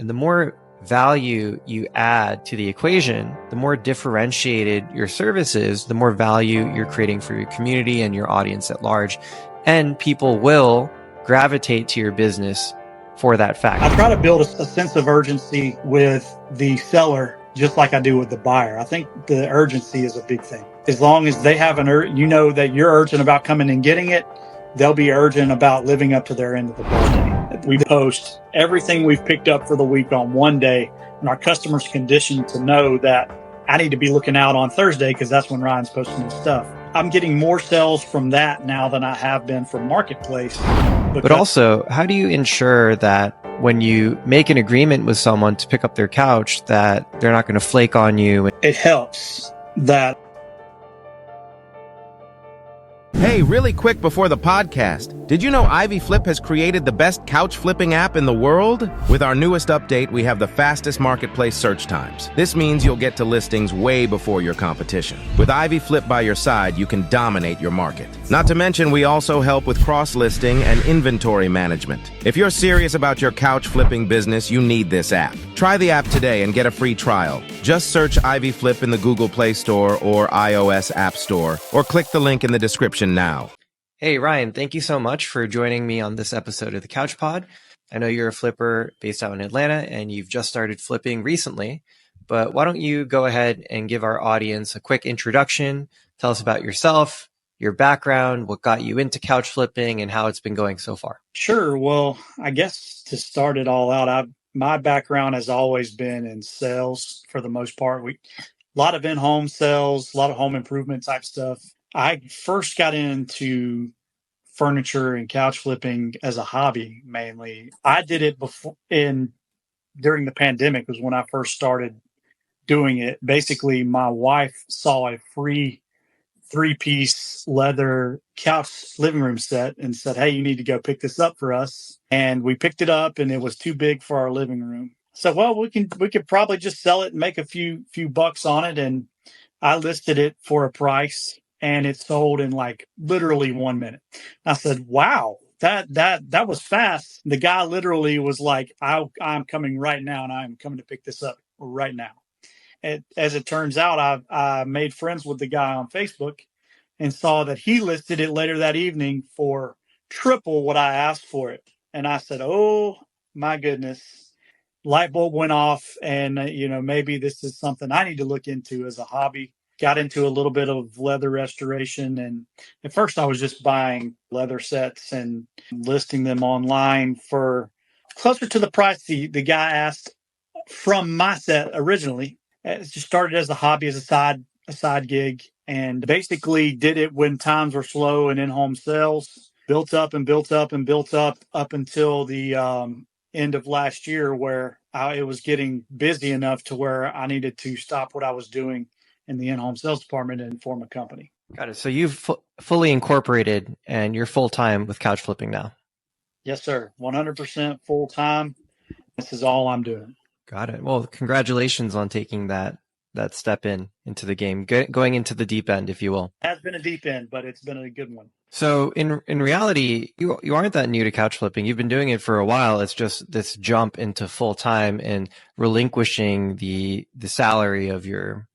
And the more value you add to the equation, the more differentiated your service is, the more value you're creating for your community and your audience at large. And people will gravitate to your business for that fact. I try to build a sense of urgency with the seller, just like I do with the buyer. I think the urgency is a big thing. As long as they have you know that you're urgent about coming and getting it, they'll be urgent about living up to their end of the bargain. We post everything we've picked up for the week on one day, and our customers conditioned to know that I need to be looking out on Thursday because that's when Ryan's posting his stuff. I'm getting more sales from that now than I have been from Marketplace. But also, how do you ensure that when you make an agreement with someone to pick up their couch, that they're not going to flake on you? It helps that. Hey, really quick before the podcast, did you know Ivy Flip has created the best couch flipping app in the world? With our newest update, we have the fastest marketplace search times. This means you'll get to listings way before your competition. With Ivy Flip by your side, you can dominate your market. Not to mention, we also help with cross-listing and inventory management. If you're serious about your couch flipping business, you need this app. Try the app today and get a free trial. Just search Ivy Flip in the Google Play Store or iOS App Store, or click the link in the description now. Hey, Ryan, thank you so much for joining me on this episode of the Couch Pod. I know you're a flipper based out in Atlanta and you've just started flipping recently, but why don't you go ahead and give our audience a quick introduction? Tell us about yourself, your background, what got you into couch flipping, and how it's been going so far. Sure. Well, I guess to start it all out, my background has always been in sales for the most part. A lot of in-home sales, a lot of home improvement type stuff. I first got into furniture and couch flipping as a hobby mainly. I did it during the pandemic was when I first started doing it. Basically, my wife saw a free 3-piece leather couch living room set and said, "Hey, you need to go pick this up for us." And we picked it up, and it was too big for our living room. So, well, we could probably just sell it and make a few bucks on it. And I listed it for a price, and it sold in like literally 1 minute. I said, "Wow, that was fast." The guy literally was like, "I'm coming right now, and I'm coming to pick this up right now." As it turns out, I made friends with the guy on Facebook and saw that he listed it later that evening for triple what I asked for it. And I said, "Oh my goodness." Light bulb went off, and maybe this is something I need to look into as a hobby. Got into a little bit of leather restoration, and at first I was just buying leather sets and listing them online for closer to the price the guy asked from my set originally. It just started as a hobby, as a side gig, and basically did it when times were slow and in-home sales. Built up and built up and built up until the end of last year, where it was getting busy enough to where I needed to stop what I was doing in the in-home sales department and form a company. Got it. So you've fully incorporated and you're full-time with couch flipping now. Yes, sir. 100% full-time. This is all I'm doing. Got it. Well, congratulations on taking that step into the game, going into the deep end, if you will. It has been a deep end, but it's been a good one. So in reality, you aren't that new to couch flipping. You've been doing it for a while. It's just this jump into full-time and relinquishing the salary of your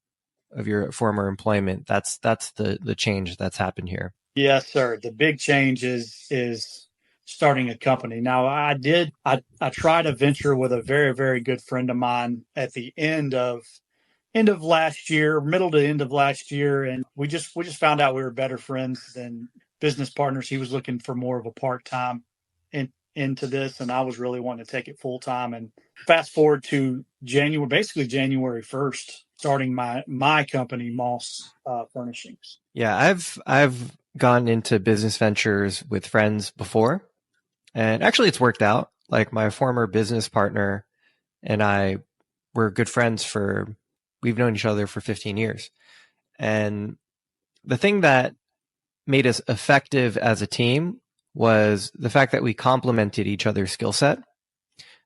former employment. That's the change that's happened here. Yes, sir. The big change is starting a company. Now, I tried a venture with a very, very good friend of mine at the end of last year, middle to end of last year, and we just found out we were better friends than business partners. He was looking for more of a part-time into this, and I was really wanting to take it full-time. And fast forward to January 1st, starting my company, Moss Furnishings. Yeah, I've gone into business ventures with friends before, and actually it's worked out. Like my former business partner and I were good friends we've known each other for 15 years. And the thing that made us effective as a team was the fact that we complemented each other's skill set.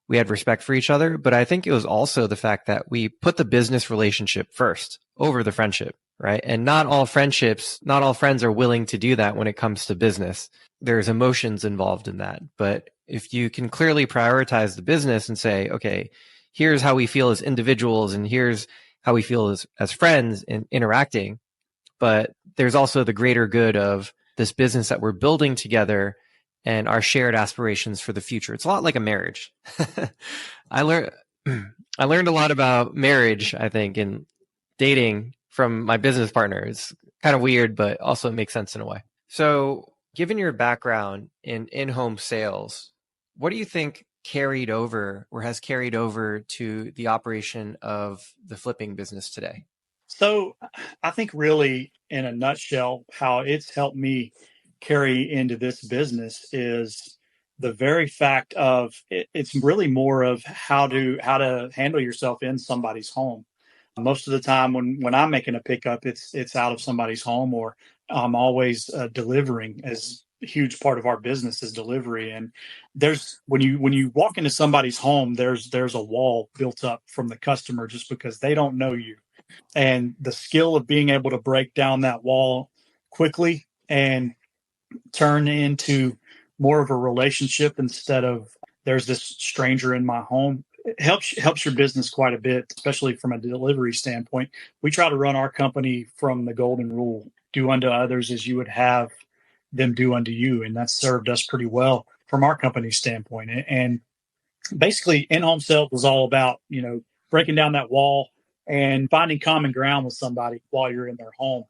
We had respect for each other, but I think it was also the fact that we put the business relationship first over the friendship, right? And not all friends are willing to do that when it comes to business. There's emotions involved in that, but if you can clearly prioritize the business and say, okay, here's how we feel as individuals and here's how we feel as friends in interacting, but there's also the greater good of this business that we're building together and our shared aspirations for the future. It's a lot like a marriage. I learned I learned a lot about marriage, I think, and dating from my business partner. It's kind of weird, but also it makes sense in a way. So, given your background in in-home sales, what do you think carried over or has carried over to the operation of the flipping business today? So I think really in a nutshell, how it's helped me carry into this business is the very fact of it's really more of how to handle yourself in somebody's home. Most of the time when I'm making a pickup, it's out of somebody's home, or I'm always delivering. As a huge part of our business is delivery, and there's when you walk into somebody's home, there's a wall built up from the customer just because they don't know you, and the skill of being able to break down that wall quickly and turn into more of a relationship instead of there's this stranger in my home. It helps your business quite a bit, especially from a delivery standpoint. We try to run our company from the golden rule: do unto others as you would have them do unto you, and that's served us pretty well from our company standpoint. And basically, in-home sales was all about breaking down that wall and finding common ground with somebody while you're in their home.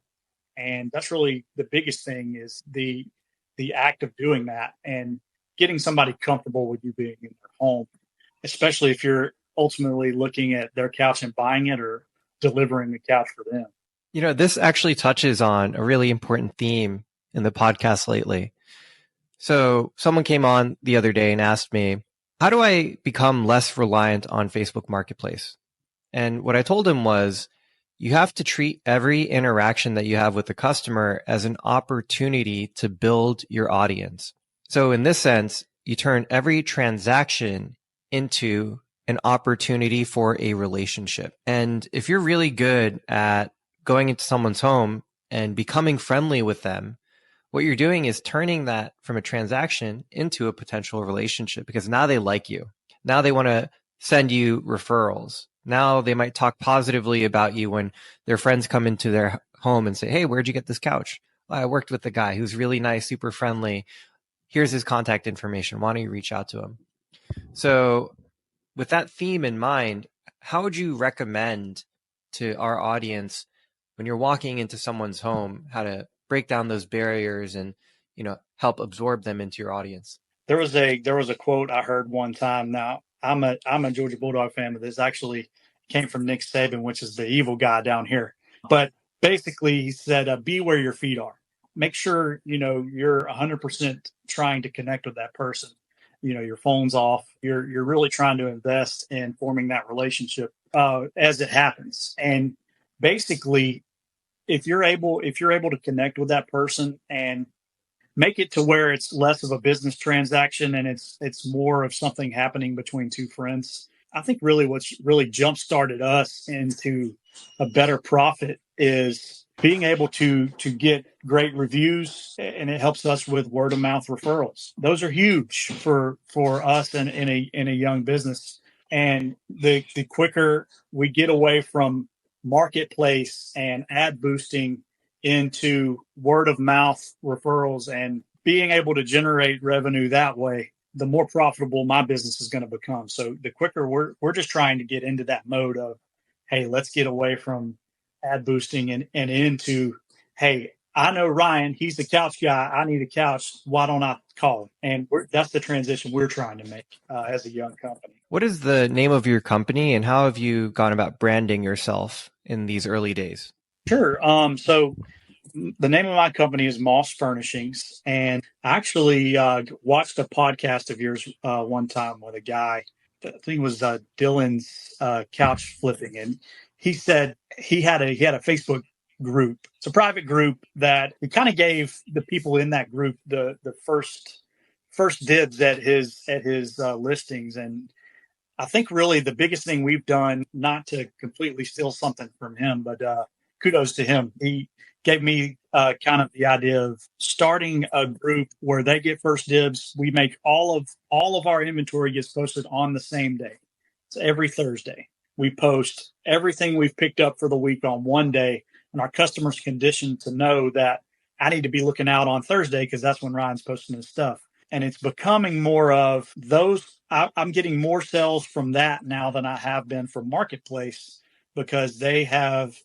And that's really the biggest thing, is the act of doing that and getting somebody comfortable with you being in their home, especially if you're ultimately looking at their couch and buying it or delivering the couch for them. This actually touches on a really important theme in the podcast lately. So someone came on the other day and asked me, how do I become less reliant on Facebook Marketplace? And what I told him was, you have to treat every interaction that you have with the customer as an opportunity to build your audience. So in this sense, you turn every transaction into an opportunity for a relationship. And if you're really good at going into someone's home and becoming friendly with them, what you're doing is turning that from a transaction into a potential relationship, because now they like you. Now they want to send you referrals. Now they might talk positively about you when their friends come into their home and say, hey, where'd you get this couch? Well, I worked with the guy who's really nice, super friendly. Here's his contact information. Why don't you reach out to him? So with that theme in mind, how would you recommend to our audience, when you're walking into someone's home, how to break down those barriers and, help absorb them into your audience? There was a quote I heard one time. Now, I'm a Georgia Bulldog fan, but this actually came from Nick Saban, which is the evil guy down here. But basically, he said, "Be where your feet are. Make sure you're 100% trying to connect with that person. Your phone's off. You're really trying to invest in forming that relationship as it happens. And basically, if you're able to connect with that person and make it to where it's less of a business transaction and it's more of something happening between two friends. I think really what's really jump started us into a better profit is being able to get great reviews, and it helps us with word of mouth referrals. Those are huge for us in a young business. And the quicker we get away from marketplace and ad boosting into word of mouth referrals and being able to generate revenue that way, the more profitable my business is going to become. So the quicker we're just trying to get into that mode of, hey, let's get away from ad boosting and into, hey, I know Ryan, he's the couch guy. I need a couch. Why don't I call him? And that's the transition we're trying to make as a young company. What is the name of your company, and how have you gone about branding yourself in these early days? Sure. So the name of my company is Moss Furnishings, and I actually watched a podcast of yours one time with a guy. I think it was Dylan's couch flipping, and he said he had a Facebook group. It's a private group that he kind of gave the people in that group the first dibs at his listings. And I think really the biggest thing we've done, not to completely steal something from him, but kudos to him. He gave me kind of the idea of starting a group where they get first dibs. We make all of our inventory gets posted on the same day. It's every Thursday. We post everything we've picked up for the week on one day, and our customers conditioned to know that I need to be looking out on Thursday because that's when Ryan's posting his stuff. And it's becoming more of those. I'm getting more sales from that now than I have been from Marketplace, because they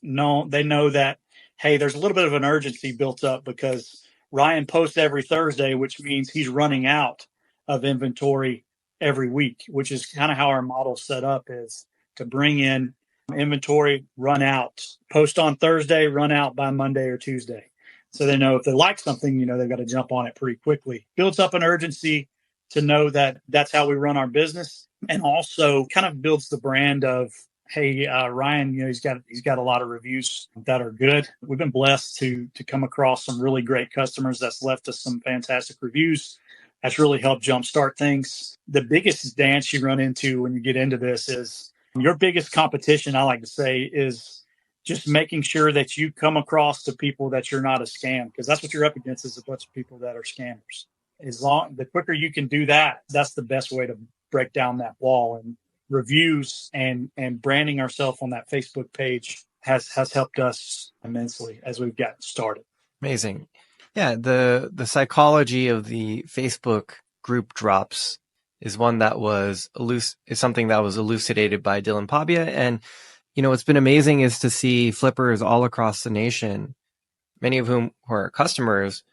know that, hey, there's a little bit of an urgency built up because Ryan posts every Thursday, which means he's running out of inventory every week, which is kind of how our model's set up, is to bring in inventory, run out, post on Thursday, run out by Monday or Tuesday. So they know if they like something, they've got to jump on it pretty quickly. Builds up an urgency to know that that's how we run our business, and also kind of builds the brand of, hey, Ryan, he's got a lot of reviews that are good. We've been blessed to come across some really great customers that's left us some fantastic reviews. That's really helped jumpstart things. The biggest dance you run into when you get into this is your biggest competition, I like to say, is just making sure that you come across to people that you're not a scam, because that's what you're up against, is a bunch of people that are scammers. The quicker you can do that, that's the best way to break down that wall. And reviews and branding ourselves on that Facebook page has helped us immensely as we've gotten started. Amazing. Yeah, the psychology of the Facebook group drops is one that is something that was elucidated by Dylan Pabia. And what's been amazing is to see flippers all across the nation, many of whom are customers,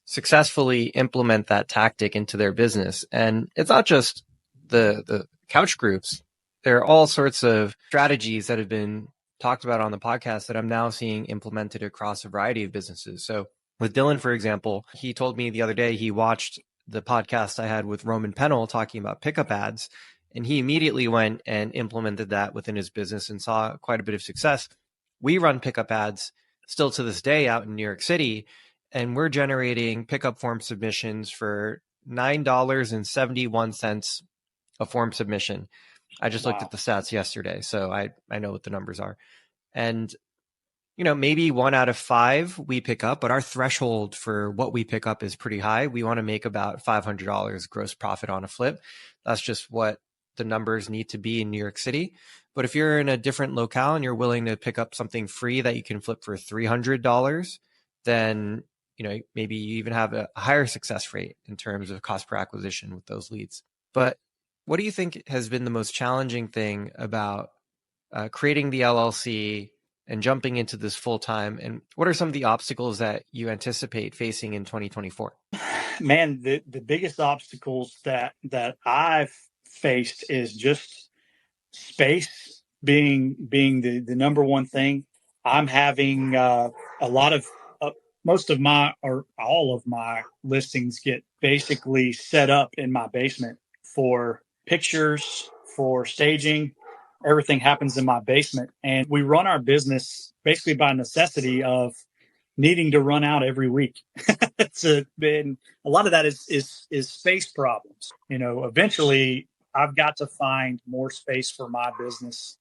successfully implement that tactic into their business. And it's not just the couch groups. There are all sorts of strategies that have been talked about on the podcast that I'm now seeing implemented across a variety of businesses. So with Dylan, for example, he told me the other day he watched the podcast I had with Roman Pennell talking about pickup ads, and he immediately went and implemented that within his business and saw quite a bit of success. We run pickup ads still to this day out in New York City, and we're generating pickup form submissions for $9.71 a form submission. I just looked at the stats yesterday, so I know what the numbers are. And, maybe 1 out of 5 we pick up, but our threshold for what we pick up is pretty high. We want to make about $500 gross profit on a flip. That's just what the numbers need to be in New York City. But if you're in a different locale and you're willing to pick up something free that you can flip for $300, then, maybe you even have a higher success rate in terms of cost per acquisition with those leads. But what do you think has been the most challenging thing about creating the LLC and jumping into this full time? And what are some of the obstacles that you anticipate facing in 2024? Man, the biggest obstacles that I've faced is just space being the number one thing. I'm having a lot of most of my, or all of my listings get basically set up in my basement for pictures, for staging. Everything happens in my basement, and we run our business basically by necessity of needing to run out every week. Been a lot of that is space problems. Eventually I've got to find more space for my business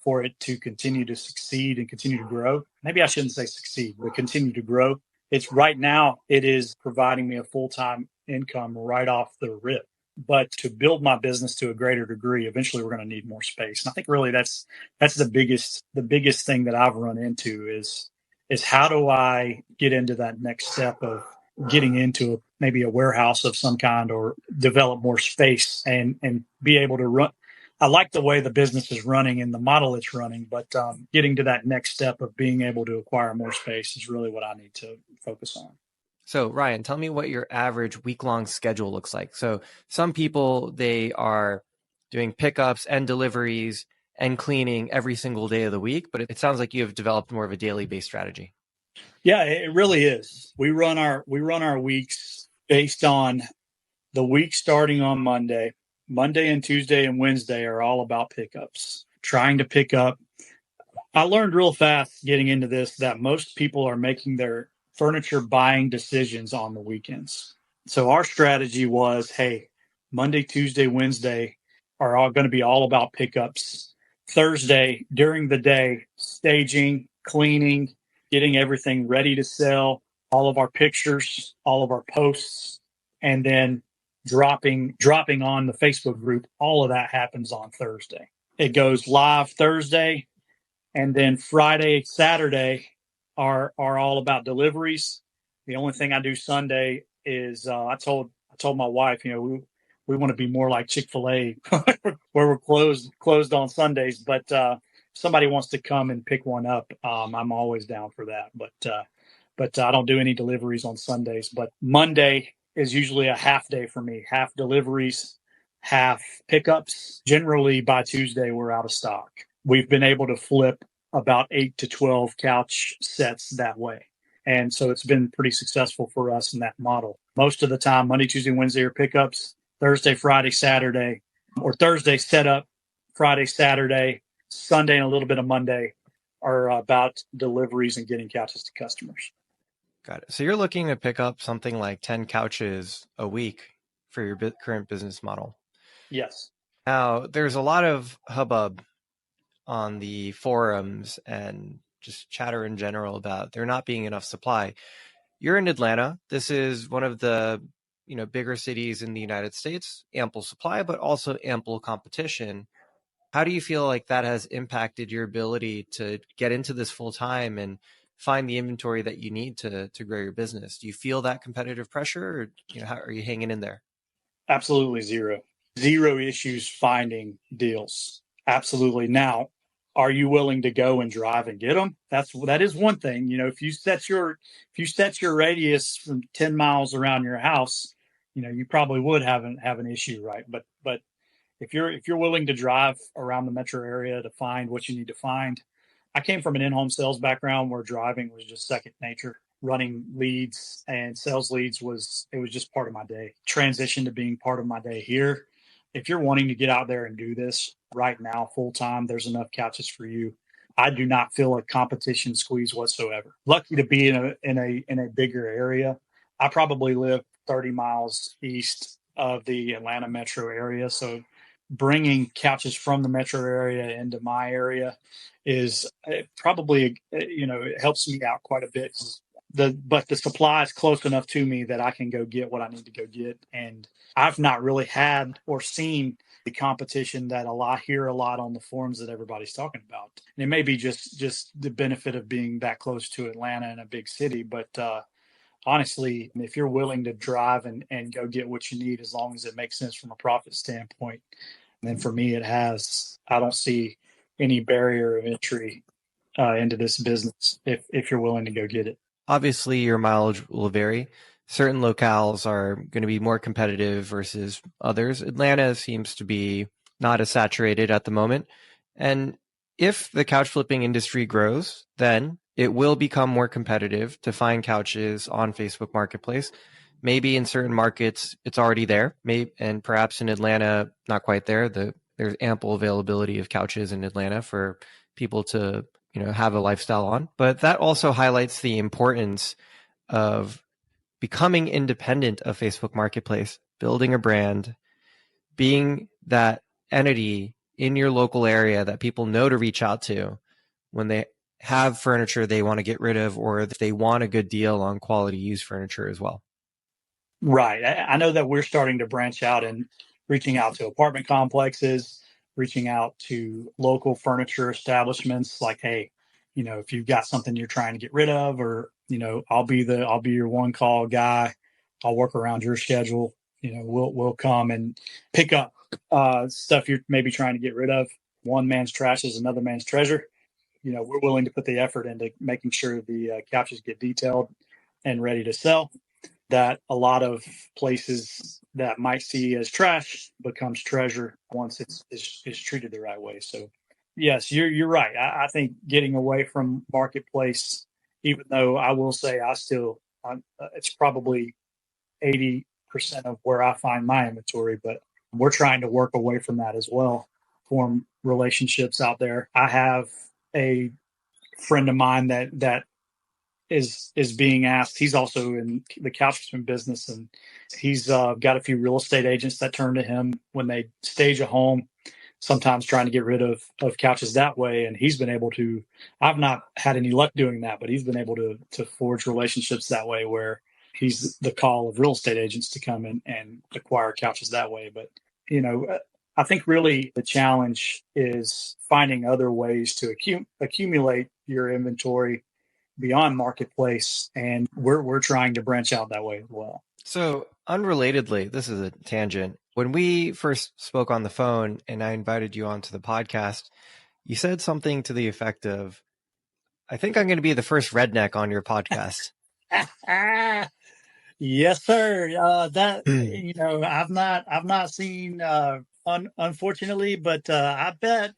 for it to continue to succeed and continue to grow. Maybe I shouldn't say succeed, but continue to grow. It's right now, it is providing me a full-time income right off the rip. But to build my business to a greater degree, eventually we're going to need more space. And I think really that's the biggest thing that I've run into is how do I get into that next step of getting into maybe a warehouse of some kind, or develop more space and be able to run. I like the way the business is running and the model it's running, but getting to that next step of being able to acquire more space is really what I need to focus on. So Ryan, tell me what your average week-long schedule looks like. So some people, they are doing pickups and deliveries and cleaning every single day of the week, but it sounds like you have developed more of a daily based strategy. Yeah, it really is. We run our weeks based on the week starting on Monday. Monday and Tuesday and Wednesday are all about pickups. Trying to pick up. I learned real fast getting into this that most people are making their furniture buying decisions on the weekends. So our strategy was, hey, Monday, Tuesday, Wednesday are all going to be all about pickups. Thursday, during the day, staging, cleaning, getting everything ready to sell. all of our pictures, all of our posts, and then dropping on the Facebook group. All of that happens on Thursday. It goes live Thursday, and then Friday, Saturday are all about deliveries. The only thing I do Sunday is I told my wife, we want to be more like Chick-fil-A where we're closed on Sundays, but if somebody wants to come and pick one up, I'm always down for that. But I don't do any deliveries on Sundays. But Monday is usually a half day for me, half deliveries, half pickups. Generally by Tuesday, we're out of stock. We've been able to flip about 8 to 12 couch sets that way. And so it's been pretty successful for us in that model. Most of the time, Monday, Tuesday, Wednesday are pickups, Thursday, Friday, Saturday, or Thursday setup, Friday, Saturday, Sunday, and a little bit of Monday are about deliveries and getting couches to customers. Got it. So you're looking to pick up something like 10 couches a week for your current business model. Yes. Now, there's a lot of hubbub on the forums and just chatter in general about there not being enough supply. You're in Atlanta. This is one of the bigger cities in the United States, ample supply, but also ample competition. How do you feel like that has impacted your ability to get into this full time and find the inventory that you need to grow your business? Do you feel that competitive pressure, or how are you hanging in there? Absolutely zero issues finding deals. Absolutely. Now, are you willing to go and drive and get them? That is one thing. If you set your radius from 10 miles around your house, you probably would have an issue, right? But if you're willing to drive around the metro area to find what you need to find. I came from an in-home sales background where driving was just second nature. Running leads and sales leads was just part of my day. Transition to being part of my day here. If you're wanting to get out there and do this right now full time, there's enough couches for you. I do not feel a competition squeeze whatsoever. Lucky to be in a bigger area. I probably live 30 miles east of the Atlanta metro area, so bringing couches from the metro area into my area is probably, it helps me out quite a bit. But the supply is close enough to me that I can go get what I need to go get. And I've not really had or seen the competition that hear a lot on the forums that everybody's talking about. And it may be just the benefit of being that close to Atlanta and a big city. But honestly, if you're willing to drive and go get what you need, as long as it makes sense from a profit standpoint, then for me, it has. I don't see any barrier of entry into this business if you're willing to go get it. Obviously, your mileage will vary. Certain locales are going to be more competitive versus others. Atlanta seems to be not as saturated at the moment. And if the couch flipping industry grows, then it will become more competitive to find couches on Facebook Marketplace. Maybe in certain markets, it's already there. And perhaps in Atlanta, not quite there. There's ample availability of couches in Atlanta for people to have a lifestyle on. But that also highlights the importance of becoming independent of Facebook Marketplace, building a brand, being that entity in your local area that people know to reach out to when they have furniture they want to get rid of, or if they want a good deal on quality used furniture as well. Right. I know that we're starting to branch out and reaching out to apartment complexes, reaching out to local furniture establishments like, hey, if you've got something you're trying to get rid of, or, I'll be your one call guy. I'll work around your schedule. We'll come and pick up stuff you're maybe trying to get rid of. One man's trash is another man's treasure. We're willing to put the effort into making sure the couches get detailed and ready to sell. That a lot of places that might see as trash becomes treasure once it's treated the right way. So yes, you're right. I think getting away from marketplace, even though I will say it's probably 80% of where I find my inventory, but we're trying to work away from that as well, form relationships out there. I have a friend of mine that is being asked. He's also in the couchman business, and he's got a few real estate agents that turn to him when they stage a home, sometimes trying to get rid of couches that way. And he's been able to, I've not had any luck doing that, but he's been able to forge relationships that way where he's the call of real estate agents to come in and acquire couches that way. But, I think really the challenge is finding other ways to accumulate your inventory beyond marketplace. And we're trying to branch out that way as well. So unrelatedly, this is a tangent. When we first spoke on the phone and I invited you onto the podcast, you said something to the effect of, I think I'm going to be the first redneck on your podcast. Yes, sir. I've not seen, unfortunately, but I bet,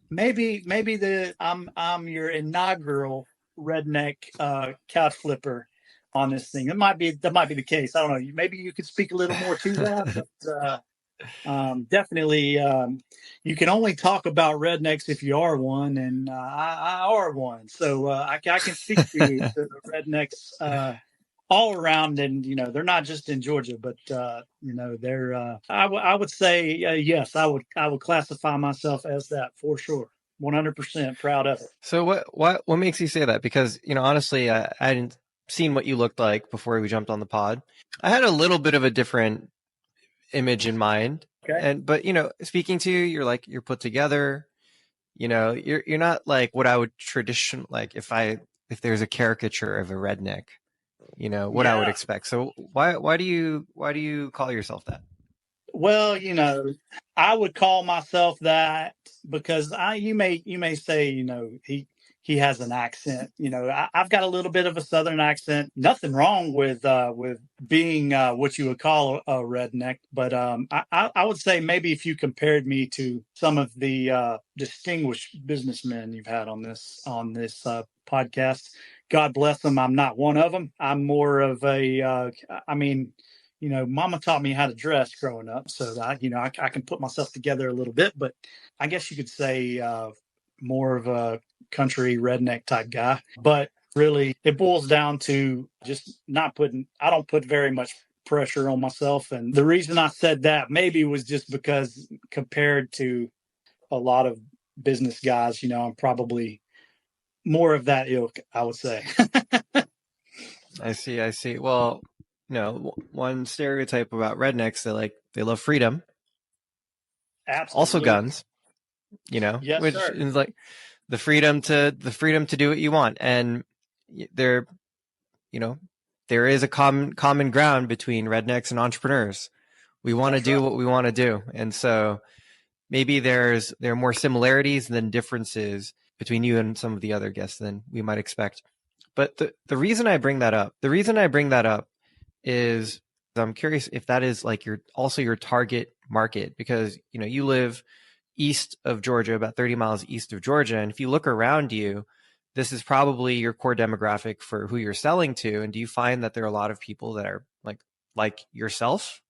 maybe I'm your inaugural redneck couch flipper on this thing. That might be the case. I don't know. Maybe you could speak a little more to that, but definitely, you can only talk about rednecks if you are one, and I are one, so I can speak to the rednecks all around, and they're not just in Georgia, but they're. I would say yes, I would classify myself as that for sure. 100% proud of it. So what makes you say that? Because honestly, I hadn't seen what you looked like before we jumped on the pod. I had a little bit of a different image in mind, Okay. but speaking to you, you're put together. You're not like what I would like if there's a caricature of a redneck. What I would expect. So why do you call yourself that? Well, I would call myself that because you may say, he has an accent. I've got a little bit of a Southern accent. Nothing wrong with being what you would call a redneck. But I would say maybe if you compared me to some of the distinguished businessmen you've had on this podcast, God bless them. I'm not one of them. I'm more of a, Mama taught me how to dress growing up, so that I can put myself together a little bit. But I guess you could say more of a country redneck type guy. But really, it boils down to just I don't put very much pressure on myself. And the reason I said that maybe was just because compared to a lot of business guys, I'm probably more of that ilk, I would say. I see. Well, one stereotype about rednecks, they love freedom. Absolutely. Also guns, Yes, which sir. is like the freedom to do what you want. And there is a common ground between rednecks and entrepreneurs. We want to do what we want to do. And so maybe there are more similarities than differences between you and some of the other guests than we might expect. But the reason I bring that up is I'm curious if that is like your target market, because you live east of Georgia, about 30 miles east of Georgia, and if you look around you, this is probably your core demographic for who you're selling to. And do you find that there are a lot of people that are like yourself?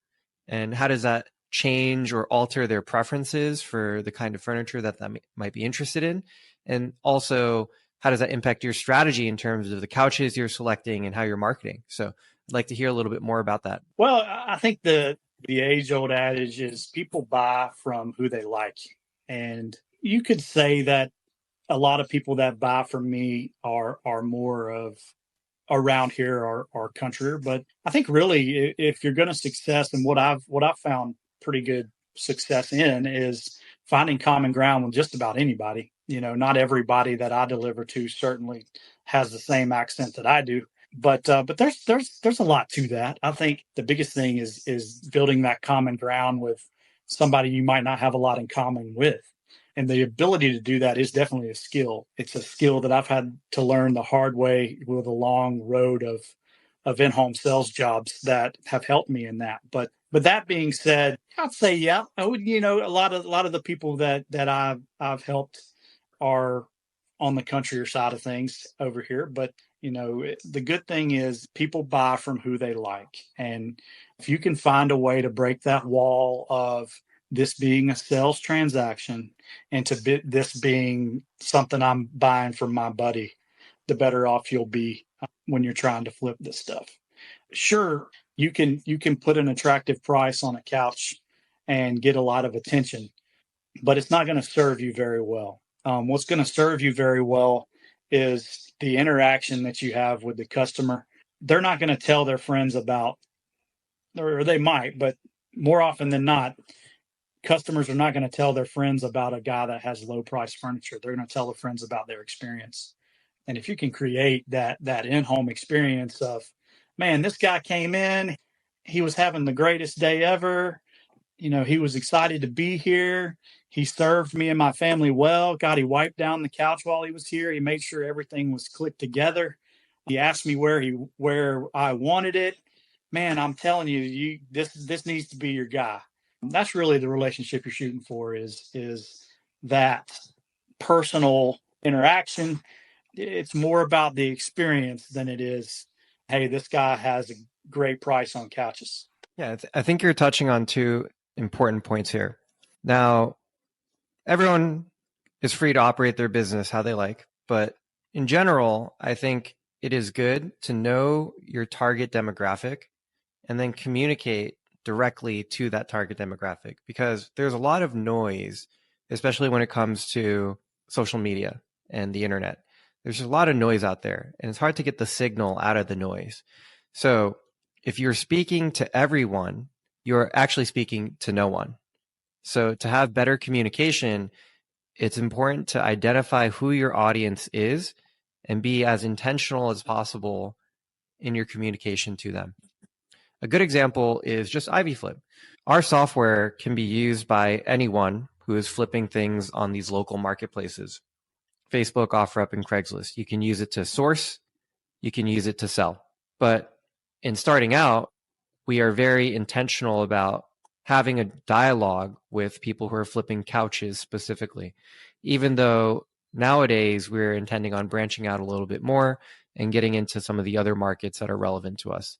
And how does that change or alter their preferences for the kind of furniture that might be interested in? And also, how does that impact your strategy in terms of the couches you're selecting and how you're marketing? So I'd like to hear a little bit more about that. Well, I think the age-old adage is people buy from who they like. And you could say that a lot of people that buy from me are more of around here or country. But I think really if you're going to success, and what I've found pretty good success in is finding common ground with just about anybody. Not everybody that I deliver to certainly has the same accent that I do. But there's a lot to that. I think the biggest thing is building that common ground with somebody you might not have a lot in common with. And the ability to do that is definitely a skill. It's a skill that I've had to learn the hard way with a long road of in-home sales jobs that have helped me in that. But that being said, I'd say, yeah, a lot of the people that I've helped are on the countryer side of things over here. But the good thing is people buy from who they like. And if you can find a way to break that wall of this being a sales transaction and to this being something I'm buying from my buddy, the better off you'll be when you're trying to flip this stuff. Sure, you can put an attractive price on a couch and get a lot of attention, but it's not going to serve you very well. What's going to serve you very well is the interaction that you have with the customer. They're not going to tell their friends about, or they might, but more often than not, customers are not going to tell their friends about a guy that has low price furniture. They're going to tell their friends about their experience. And if you can create that in-home experience of, man, this guy came in, he was having the greatest day ever. He was excited to be here. He served me and my family well. God, he wiped down the couch while he was here. He made sure everything was clicked together. He asked me where I wanted it. Man, I'm telling you, this needs to be your guy. That's really the relationship you're shooting for, is that personal interaction. It's more about the experience than it is, hey, this guy has a great price on couches. Yeah, I think you're touching on two important points here. Now, everyone is free to operate their business how they like, but in general, I think it is good to know your target demographic and then communicate directly to that target demographic, because there's a lot of noise, especially when it comes to social media and the internet. There's a lot of noise out there, and it's hard to get the signal out of the noise. So if you're speaking to everyone, you're actually speaking to no one. So to have better communication, it's important to identify who your audience is and be as intentional as possible in your communication to them. A good example is just Ivy Flip. Our software can be used by anyone who is flipping things on these local marketplaces, Facebook, OfferUp, and Craigslist. You can use it to source, you can use it to sell. But in starting out, we are very intentional about having a dialogue with people who are flipping couches specifically, even though nowadays we're intending on branching out a little bit more and getting into some of the other markets that are relevant to us.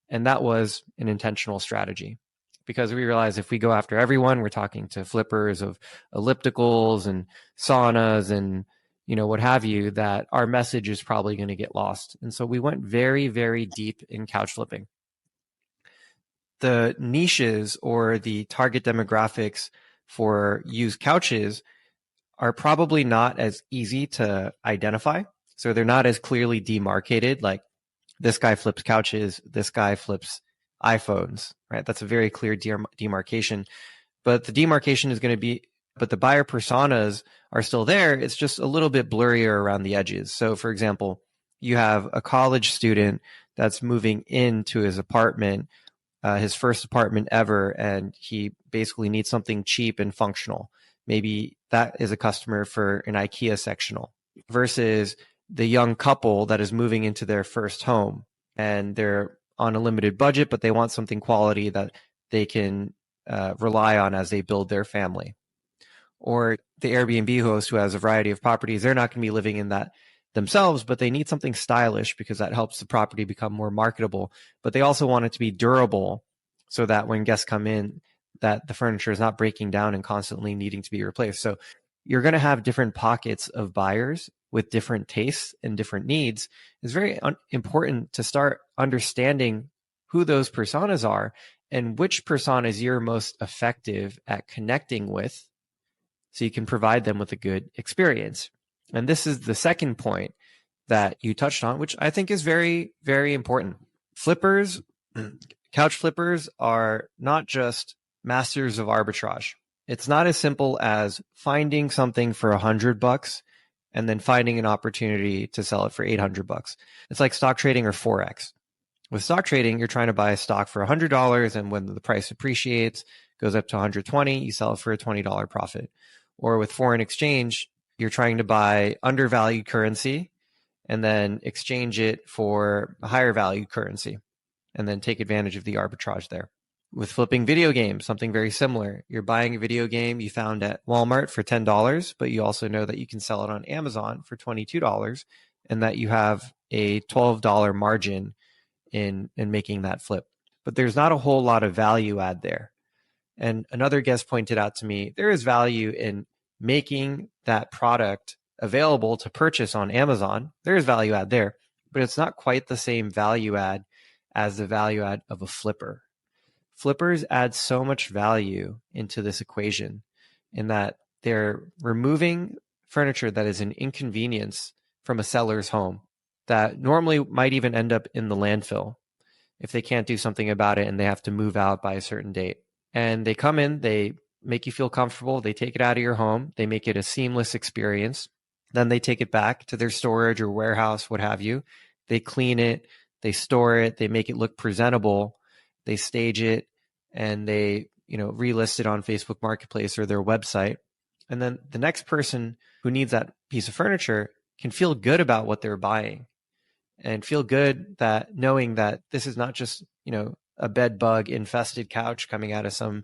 And that was an intentional strategy, because we realized if we go after everyone, we're talking to flippers of ellipticals and saunas and what have you, that our message is probably going to get lost. And so we went very, very deep in couch flipping. The niches or the target demographics for used couches are probably not as easy to identify. So they're not as clearly demarcated, like this guy flips couches, this guy flips iPhones, right? That's a very clear demarcation. But the demarcation is going to be, but the buyer personas are still there. It's just a little bit blurrier around the edges. So for example, you have a college student that's moving into his apartment, his first apartment ever, and he basically needs something cheap and functional. Maybe that is a customer for an IKEA sectional, versus the young couple that is moving into their first home and they're on a limited budget, but they want something quality that they can rely on as they build their family. Or the Airbnb host who has a variety of properties, they're not going to be living in that themselves, but they need something stylish because that helps the property become more marketable. But they also want it to be durable so that when guests come in, that the furniture is not breaking down and constantly needing to be replaced. So you're going to have different pockets of buyers with different tastes and different needs. It's very important to start understanding who those personas are and which personas you're most effective at connecting with, so you can provide them with a good experience. And this is the second point that you touched on, which I think is very, very important. Flippers, couch flippers, are not just masters of arbitrage. It's not as simple as finding something for $100 and then finding an opportunity to sell it for $800. It's like stock trading or Forex. With stock trading, you're trying to buy a stock for $100, and when the price appreciates, goes up to $120, you sell it for a $20 profit. Or with foreign exchange, you're trying to buy undervalued currency and then exchange it for a higher valued currency and then take advantage of the arbitrage there. With flipping video games, something very similar. You're buying a video game you found at Walmart for $10, but you also know that you can sell it on Amazon for $22 and that you have a $12 margin in making that flip. But there's not a whole lot of value add there. And another guest pointed out to me, there is value in making that product available to purchase on Amazon. There is value add there, but it's not quite the same value add as the value add of a flipper. Flippers add so much value into this equation in that they're removing furniture that is an inconvenience from a seller's home that normally might even end up in the landfill if they can't do something about it and they have to move out by a certain date. And they come in, they make you feel comfortable, they take it out of your home, they make it a seamless experience. Then they take it back to their storage or warehouse, what have you. They clean it, they store it, they make it look presentable, they stage it, and they, relist it on Facebook Marketplace or their website. And then the next person who needs that piece of furniture can feel good about what they're buying and feel good that knowing that this is not just, a bed bug infested couch coming out of some,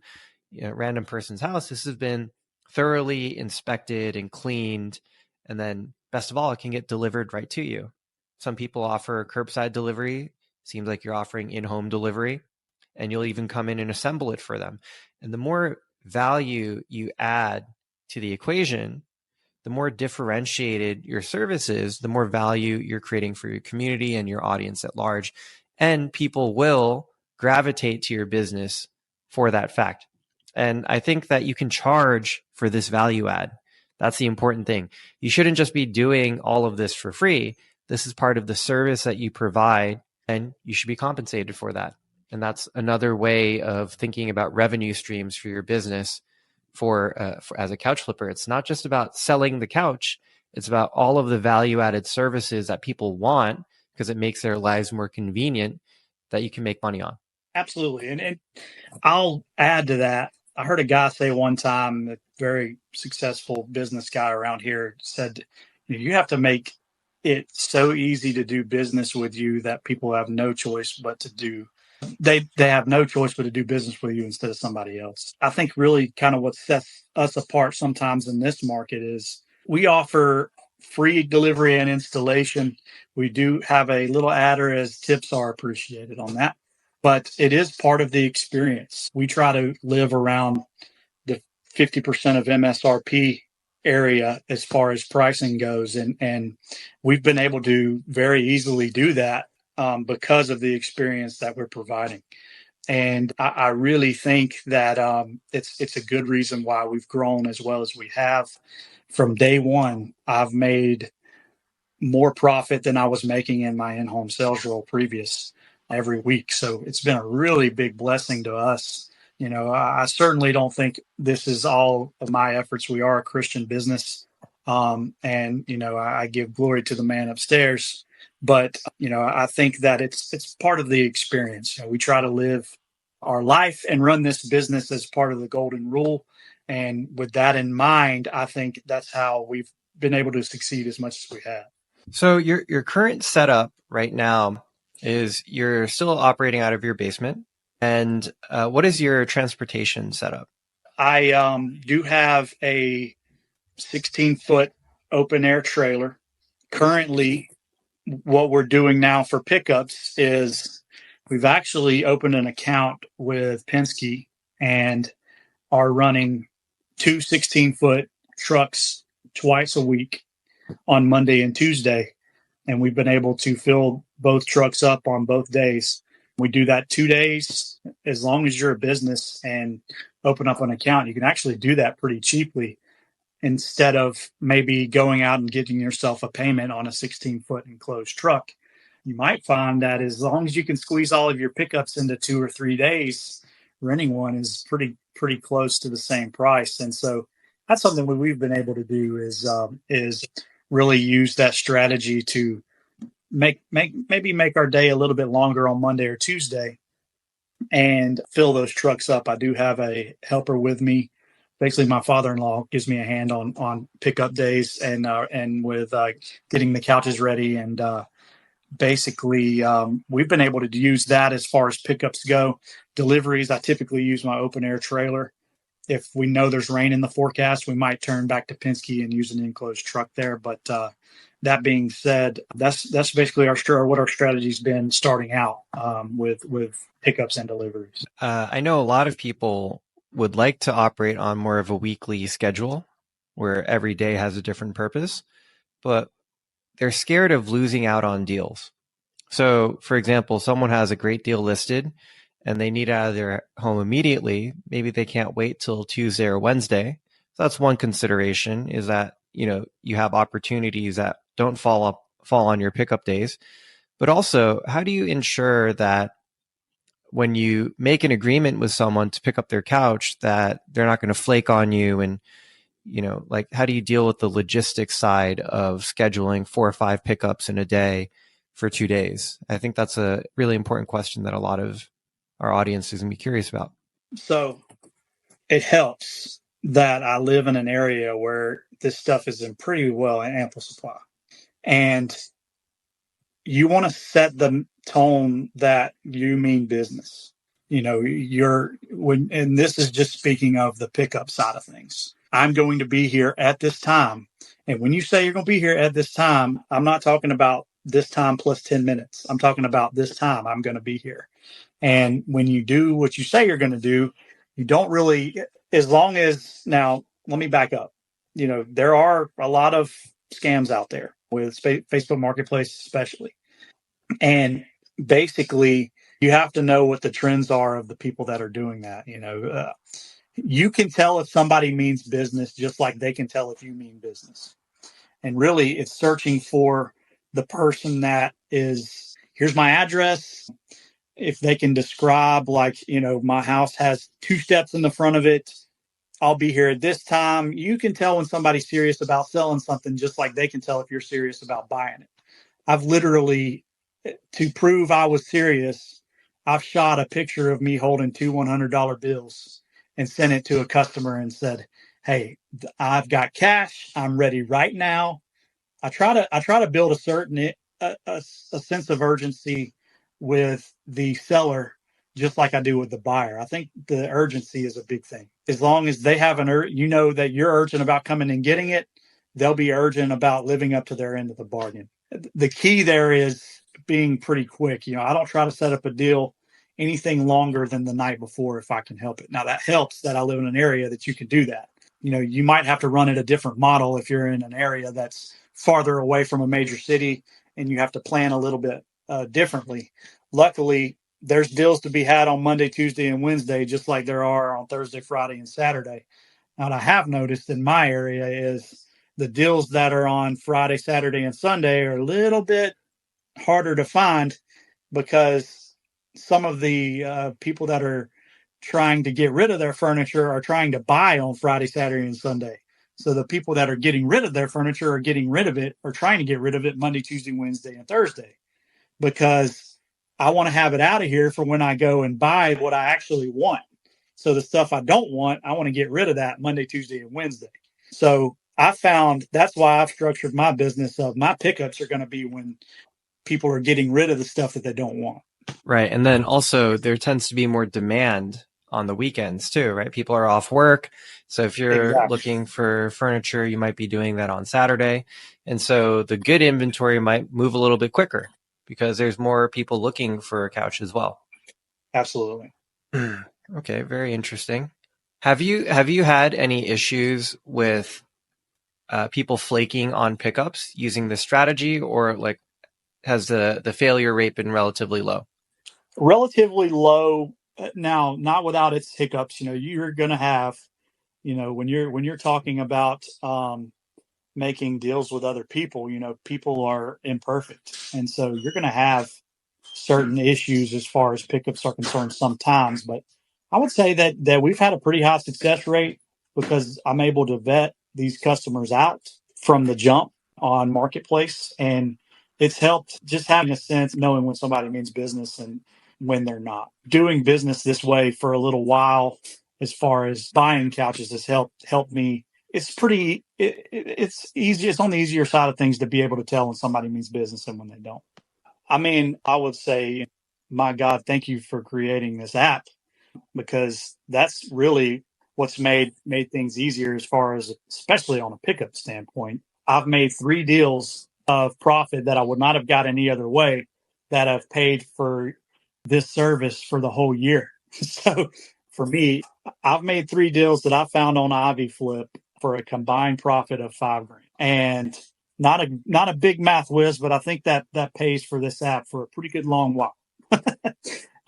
random person's house. This has been thoroughly inspected and cleaned. And then best of all, it can get delivered right to you. Some people offer curbside delivery. Seems like you're offering in-home delivery, and you'll even come in and assemble it for them. And the more value you add to the equation, the more differentiated your service is, the more value you're creating for your community and your audience at large. And people will gravitate to your business for that fact. And I think that you can charge for this value add. That's the important thing. You shouldn't just be doing all of this for free. This is part of the service that you provide, and you should be compensated for that. And that's another way of thinking about revenue streams for your business. For as a couch flipper, it's not just about selling the couch. It's about all of the value-added services that people want because it makes their lives more convenient that you can make money on. Absolutely. And I'll add to that. I heard a guy say one time, a very successful business guy around here said, you have to make it so easy to do business with you that people have no choice but to do. They have no choice but to do business with you instead of somebody else. I think really kind of what sets us apart sometimes in this market is we offer free delivery and installation. We do have a little adder as tips are appreciated on that, but it is part of the experience. We try to live around the 50% of MSRP area as far as pricing goes. And we've been able to very easily do that because of the experience that we're providing. And I really think that it's a good reason why we've grown as well as we have. From day one, I've made more profit than I was making in my in-home sales role previous every week. So it's been a really big blessing to us. I certainly don't think this is all of my efforts. We are a Christian business. And, I give glory to the man upstairs. But, I think that it's part of the experience. We try to live our life and run this business as part of the golden rule. And with that in mind, I think that's how we've been able to succeed as much as we have. So your current setup right now is you're still operating out of your basement. And what is your transportation setup? I do have a 16-foot open air trailer. Currently, what we're doing now for pickups is we've actually opened an account with Penske and are running two 16-foot trucks twice a week on Monday and Tuesday. And we've been able to fill both trucks up on both days. We do that 2 days. As long as you're a business and open up an account, you can actually do that pretty cheaply instead of maybe going out and getting yourself a payment on a 16-foot enclosed truck. You might find that as long as you can squeeze all of your pickups into 2 or 3 days, renting one is pretty close to the same price. And so that's something that we've been able to do is really use that strategy to make our day a little bit longer on Monday or Tuesday and fill those trucks up. I do have a helper with me. Basically, my father-in-law gives me a hand on pickup days and with getting the couches ready. And basically, we've been able to use that as far as pickups go. Deliveries, I typically use my open air trailer. If we know there's rain in the forecast, we might turn back to Penske and use an enclosed truck there. But that being said, that's basically what our strategy's been starting out with pickups and deliveries. I know a lot of people would like to operate on more of a weekly schedule where every day has a different purpose, but they're scared of losing out on deals. So, for example, someone has a great deal listed and they need it out of their home immediately. Maybe they can't wait till Tuesday or Wednesday. that's one consideration, is that, you have opportunities that don't fall on your pickup days. But also, how do you ensure that when you make an agreement with someone to pick up their couch, that they're not going to flake on you? And, like, how do you deal with the logistics side of scheduling 4 or 5 pickups in a day for 2 days? I think that's a really important question that a lot of our audience is going to be curious about. So it helps that I live in an area where this stuff is in pretty well in ample supply. And you want to set the tone that you mean business. And this is just speaking of the pickup side of things. I'm going to be here at this time. And when you say you're going to be here at this time, I'm not talking about this time plus 10 minutes. I'm talking about this time I'm going to be here. And when you do what you say you're going to do, you don't really, as long as, now, let me back up. There are a lot of scams out there with Facebook Marketplace, especially. And basically, you have to know what the trends are of the people that are doing that. You can tell if somebody means business just like they can tell if you mean business. And really, it's searching for the person that is, here's my address. If they can describe, like, my house has 2 steps in the front of it, I'll be here at this time. You can tell when somebody's serious about selling something just like they can tell if you're serious about buying it. I've literally, to prove I was serious, I've shot a picture of me holding 2 $100 bills and sent it to a customer and said, hey, I've got cash. I'm ready right now. I try to build a sense of urgency with the seller, just like I do with the buyer. I think the urgency is a big thing. As long as they have that you're urgent about coming and getting it, they'll be urgent about living up to their end of the bargain. The key there is being pretty quick. I don't try to set up a deal anything longer than the night before if I can help it. Now, that helps that I live in an area that you can do that. You might have to run it a different model if you're in an area that's farther away from a major city and you have to plan a little bit differently. Luckily, there's deals to be had on Monday, Tuesday, and Wednesday, just like there are on Thursday, Friday, and Saturday. Now, what I have noticed in my area is the deals that are on Friday, Saturday, and Sunday are a little bit harder to find because some of the people that are trying to get rid of their furniture are trying to buy on Friday, Saturday, and Sunday. So the people that are getting rid of their furniture are getting rid of it or trying to get rid of it Monday, Tuesday, Wednesday, and Thursday, because I want to have it out of here for when I go and buy what I actually want. So the stuff I don't want, I want to get rid of that Monday, Tuesday, and Wednesday. So I found that's why I've structured my business of my pickups are going to be when people are getting rid of the stuff that they don't want. Right. And then also there tends to be more demand on the weekends too, right? People are off work. So if you're looking for furniture, you might be doing that on Saturday. And so the good inventory might move a little bit quicker because there's more people looking for a couch as well. Absolutely. Okay. Very interesting. Have you had any issues with people flaking on pickups using this strategy, or like has the failure rate been relatively low? Relatively low. Now, not without its hiccups. You're going to have, when you're talking about making deals with other people, people are imperfect. And so you're going to have certain issues as far as pickups are concerned sometimes. But I would say that we've had a pretty high success rate because I'm able to vet these customers out from the jump on Marketplace. And it's helped just having a sense, knowing when somebody means business and when they're not. Doing business this way for a little while, as far as buying couches, has helped me. It's it's easy. It's on the easier side of things to be able to tell when somebody means business and when they don't. I mean, I would say, my God, thank you for creating this app, because that's really what's made things easier as far as, especially on a pickup standpoint. I've made 3 deals of profit that I would not have got any other way that have paid for this service for the whole year. So for me, I've made 3 deals that I found on Ivy Flip for a combined profit of $5,000. And not a big math whiz, but I think that pays for this app for a pretty good long while.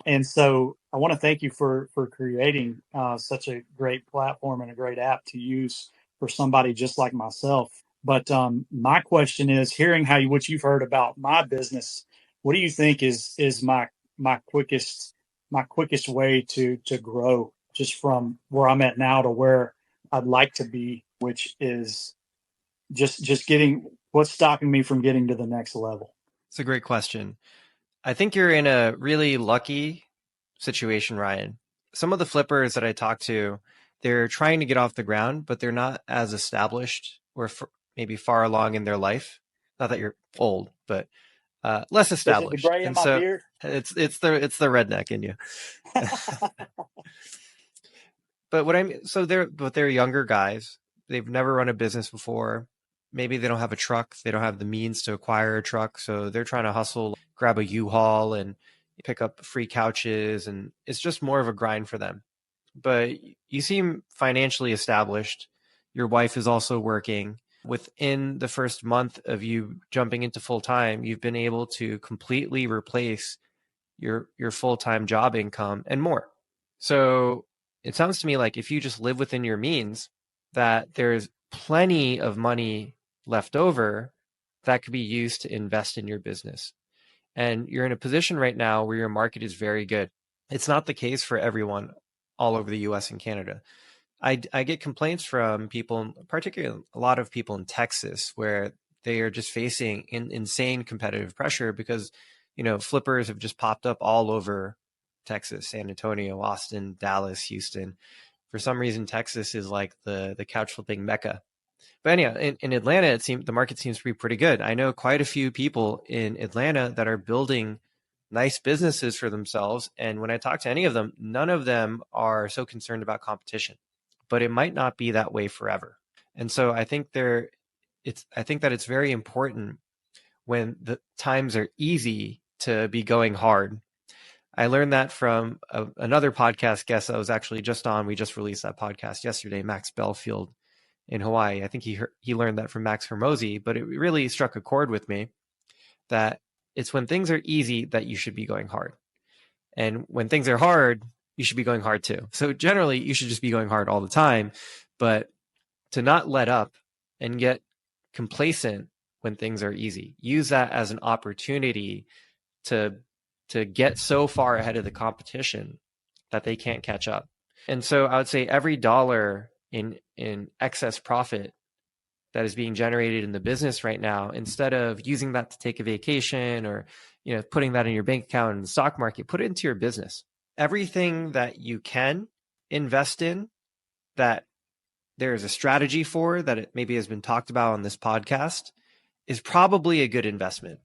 And so I want to thank you for creating such a great platform and a great app to use for somebody just like myself. But my question is, hearing what you've heard about my business, what do you think is my quickest way to grow just from where I'm at now to where I'd like to be, which is just getting, what's stopping me from getting to the next level? It's a great question. I think you're in a really lucky situation, Ryan. Some of the flippers that I talk to, they're trying to get off the ground, but they're not as established or maybe far along in their life. Not that you're old, but less Is it the established. gray in And my so beard? it's the redneck in you. But they're younger guys. They've never run a business before. Maybe they don't have a truck. They don't have the means to acquire a truck. So they're trying to hustle, grab a U-Haul and pick up free couches. And it's just more of a grind for them. But you seem financially established. Your wife is also working. Within the first month of you jumping into full time, you've been able to completely replace your full-time job income and more. So it sounds to me like if you just live within your means, that there's plenty of money left over that could be used to invest in your business. And you're in a position right now where your market is very good. It's not the case for everyone all over the US and Canada. I get complaints from people, particularly a lot of people in Texas, where they are just facing insane competitive pressure because, flippers have just popped up all over Texas, San Antonio, Austin, Dallas, Houston. For some reason, Texas is like the couch flipping mecca. But anyhow, in Atlanta, the market seems to be pretty good. I know quite a few people in Atlanta that are building nice businesses for themselves. And when I talk to any of them, none of them are so concerned about competition. But it might not be that way forever. And so I think that it's very important when the times are easy to be going hard. I learned that from another podcast guest I was actually just on. We just released that podcast yesterday, Max Belfield in Hawaii. I think he learned that from Max Hermosi, but it really struck a chord with me that it's when things are easy that you should be going hard. And when things are hard, you should be going hard too. So generally, you should just be going hard all the time, but to not let up and get complacent when things are easy. Use that as an opportunity to get so far ahead of the competition that they can't catch up. And so I would say every dollar in excess profit that is being generated in the business right now, instead of using that to take a vacation or putting that in your bank account in the stock market, put it into your business. Everything that you can invest in that there is a strategy for, that it maybe has been talked about on this podcast, is probably a good investment.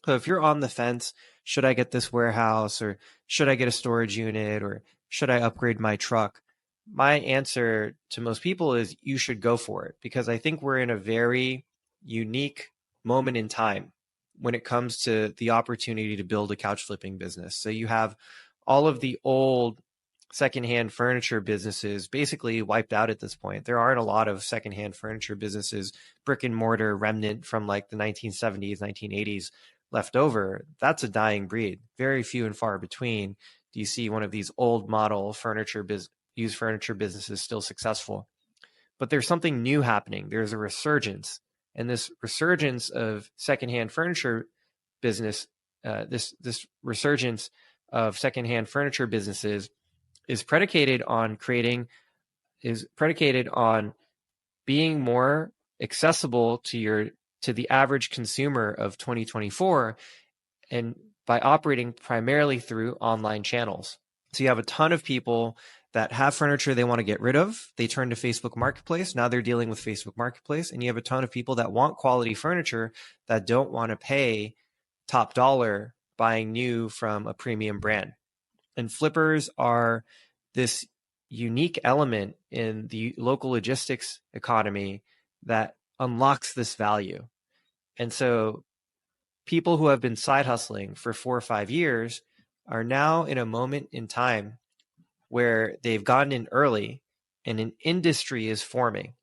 So if you're on the fence, should I get this warehouse, or should I get a storage unit, or should I upgrade my truck? My answer to most people is you should go for it, because I think we're in a very unique moment in time when it comes to the opportunity to build a couch flipping business. So you have all of the old secondhand furniture businesses basically wiped out at this point. There aren't a lot of secondhand furniture businesses, brick and mortar remnant from like the 1970s, 1980s left over. That's a dying breed. Very few and far between do you see one of these old model used furniture businesses still successful. But there's something new happening. There's a resurgence. And this resurgence of secondhand furniture business, this resurgence of secondhand furniture businesses is predicated on being more accessible to the average consumer of 2024, and by operating primarily through online channels. So you have a ton of people that have furniture they want to get rid of. They turn to Facebook Marketplace. Now they're dealing with Facebook Marketplace. And you have a ton of people that want quality furniture that don't want to pay top dollar buying new from a premium brand. And flippers are this unique element in the local logistics economy that unlocks this value. And so people who have been side hustling for 4 or 5 years are now in a moment in time where they've gotten in early and an industry is forming.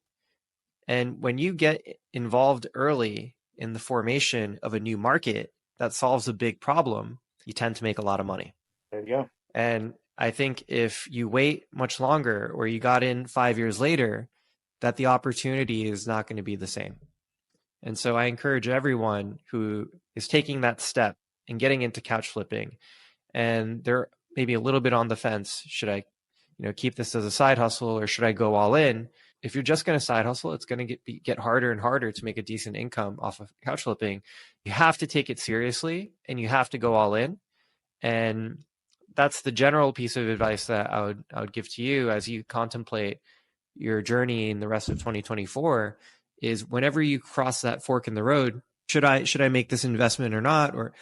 And when you get involved early in the formation of a new market that solves a big problem, you tend to make a lot of money. There you go. And I think if you wait much longer, or you got in 5 years later, that the opportunity is not going to be the same. And so I encourage everyone who is taking that step and getting into couch flipping, and they're maybe a little bit on the fence. Should I, keep this as a side hustle, or should I go all in? If you're just going to side hustle, it's going to get harder and harder to make a decent income off of couch flipping. You have to take it seriously, and you have to go all in. And that's the general piece of advice that I would give to you as you contemplate your journey in the rest of 2024, is whenever you cross that fork in the road, should I make this investment or not? Or,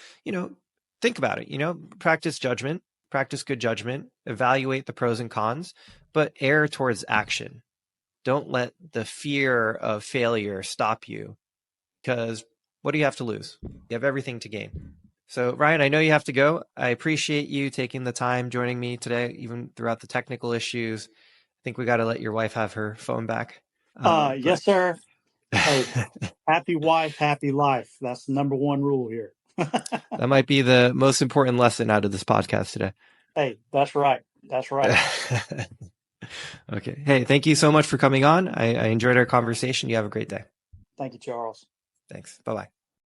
think about it, practice judgment, practice good judgment, evaluate the pros and cons, but err towards action. Don't let the fear of failure stop you, because what do you have to lose? You have everything to gain. So Ryan, I know you have to go. I appreciate you taking the time joining me today, even throughout the technical issues. I think we got to let your wife have her phone back. Yes, sir. Hey, happy wife, happy life. That's the number one rule here. That might be the most important lesson out of this podcast today. Hey, that's right. That's right. Okay. Hey, thank you so much for coming on. I enjoyed our conversation. You have a great day. Thank you, Charles. Thanks. Bye-bye.